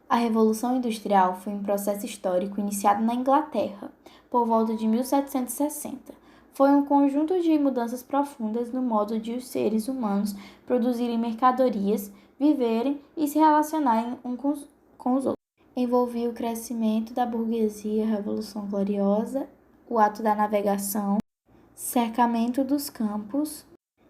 A Revolução Industrial foi um processo histórico iniciado na Inglaterra, por volta de 1760. Foi um conjunto de mudanças profundas no modo de os seres humanos produzirem mercadorias, viverem e se relacionarem uns com os outros. Envolvia o crescimento da burguesia, a Revolução Gloriosa, o ato da navegação, cercamento dos campos,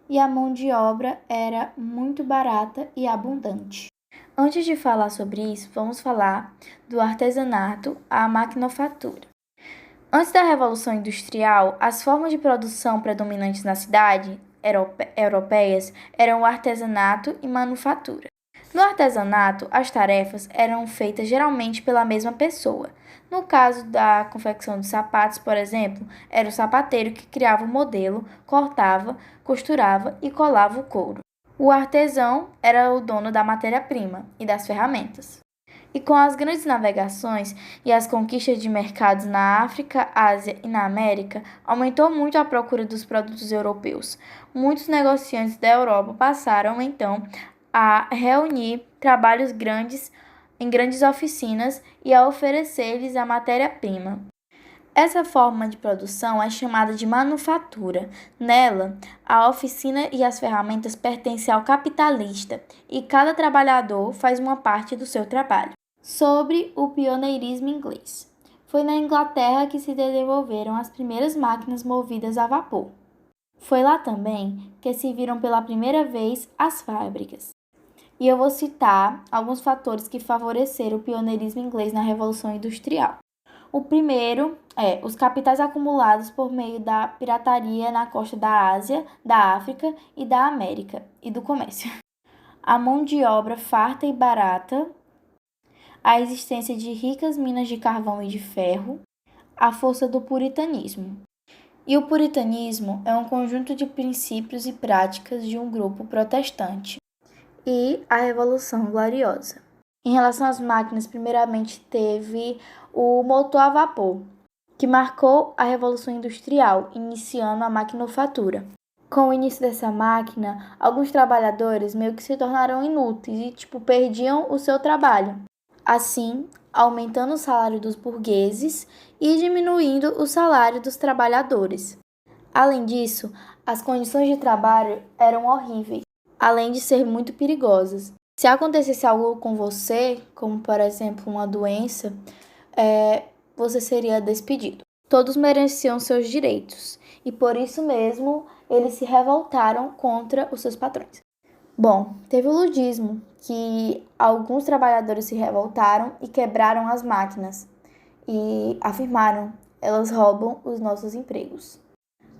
e a mão de obra era muito barata e abundante. Antes de falar sobre isso, vamos falar do artesanato à maquinofatura. Antes da Revolução Industrial, as formas de produção predominantes na cidade europeias eram o artesanato e manufatura. No artesanato, as tarefas eram feitas geralmente pela mesma pessoa. No caso da confecção de sapatos, por exemplo, era o sapateiro que criava o modelo, cortava, costurava e colava o couro. O artesão era o dono da matéria-prima e das ferramentas. E com as grandes navegações e as conquistas de mercados na África, Ásia e na América, aumentou muito a procura dos produtos europeus. Muitos negociantes da Europa passaram, então, a reunir trabalhos grandes em grandes oficinas e a oferecer-lhes a matéria-prima. Essa forma de produção é chamada de manufatura. Nela, a oficina e as ferramentas pertencem ao capitalista e cada trabalhador faz uma parte do seu trabalho. Sobre o pioneirismo inglês. Foi na Inglaterra que se desenvolveram as primeiras máquinas movidas a vapor. Foi lá também que se viram pela primeira vez as fábricas. E eu vou citar alguns fatores que favoreceram o pioneirismo inglês na Revolução Industrial. O primeiro é os capitais acumulados por meio da pirataria na costa da Ásia, da África e da América, e do comércio. A mão de obra farta e barata, a existência de ricas minas de carvão e de ferro, a força do puritanismo. E o puritanismo é um conjunto de princípios e práticas de um grupo protestante. E a Revolução Gloriosa. Em relação às máquinas, primeiramente teve o motor a vapor, que marcou a Revolução Industrial, iniciando a maquinofatura. Com o início dessa máquina, alguns trabalhadores meio que se tornaram inúteis e, perdiam o seu trabalho. Assim, aumentando o salário dos burgueses e diminuindo o salário dos trabalhadores. Além disso, as condições de trabalho eram horríveis, além de ser muito perigosas. Se acontecesse algo com você, como por exemplo uma doença, você seria despedido. Todos mereciam seus direitos e por isso mesmo eles se revoltaram contra os seus patrões. Bom, teve o ludismo, que alguns trabalhadores se revoltaram e quebraram as máquinas e afirmaram: elas roubam os nossos empregos.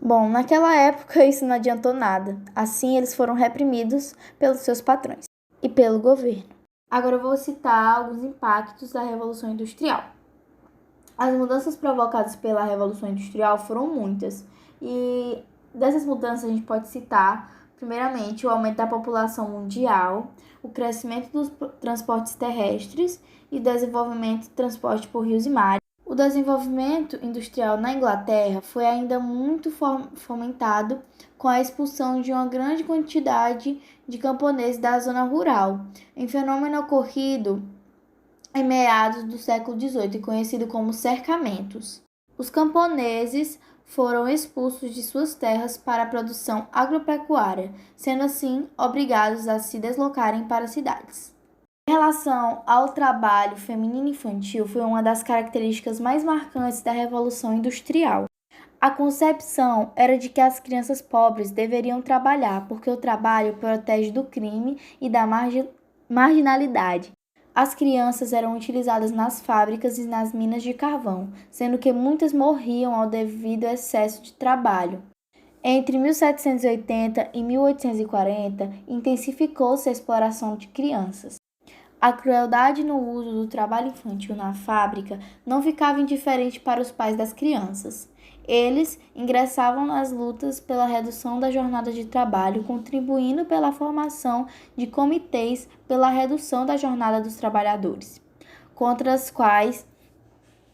Bom, naquela época isso não adiantou nada. Assim, eles foram reprimidos pelos seus patrões e pelo governo. Agora eu vou citar alguns impactos da Revolução Industrial. As mudanças provocadas pela Revolução Industrial foram muitas. E dessas mudanças a gente pode citar, primeiramente, o aumento da população mundial, o crescimento dos transportes terrestres e o desenvolvimento do transporte por rios e mares. O desenvolvimento industrial na Inglaterra foi ainda muito fomentado com a expulsão de uma grande quantidade de camponeses da zona rural, em fenômeno ocorrido em meados do século XVIII e conhecido como cercamentos. Os camponeses foram expulsos de suas terras para a produção agropecuária, sendo assim obrigados a se deslocarem para cidades. Em relação ao trabalho feminino infantil, foi uma das características mais marcantes da Revolução Industrial. A concepção era de que as crianças pobres deveriam trabalhar, porque o trabalho protege do crime e da marginalidade. As crianças eram utilizadas nas fábricas e nas minas de carvão, sendo que muitas morriam ao devido excesso de trabalho. Entre 1780 e 1840, intensificou-se a exploração de crianças. A crueldade no uso do trabalho infantil na fábrica não ficava indiferente para os pais das crianças. Eles ingressavam nas lutas pela redução da jornada de trabalho, contribuindo pela formação de comitês pela redução da jornada dos trabalhadores, contra as quais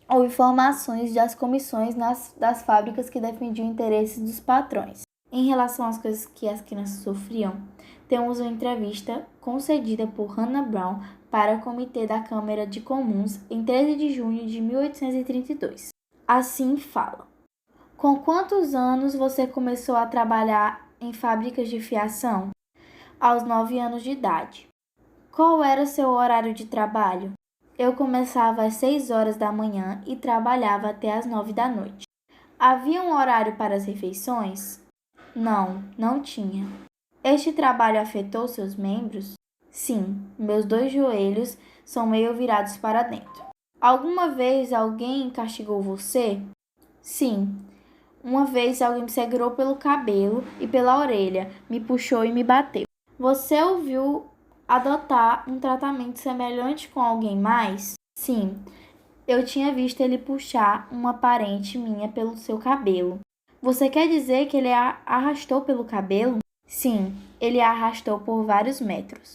houve formações das comissões das fábricas que defendiam interesses dos patrões. Em relação às coisas que as crianças sofriam, temos uma entrevista concedida por Hannah Brown para o Comitê da Câmara de Comuns em 13 de junho de 1832. Assim fala: com quantos anos você começou a trabalhar em fábricas de fiação? Aos 9 anos de idade. Qual era seu horário de trabalho? Eu começava às 6 horas da manhã e trabalhava até às 9 da noite. Havia um horário para as refeições? Não, não tinha. Este trabalho afetou seus membros? Sim, meus 2 joelhos são meio virados para dentro. Alguma vez alguém castigou você? Sim. Uma vez alguém me segurou pelo cabelo e pela orelha, me puxou e me bateu. Você ouviu adotar um tratamento semelhante com alguém mais? Sim, eu tinha visto ele puxar uma parente minha pelo seu cabelo. Você quer dizer que ele a arrastou pelo cabelo? Sim, ele a arrastou por vários metros.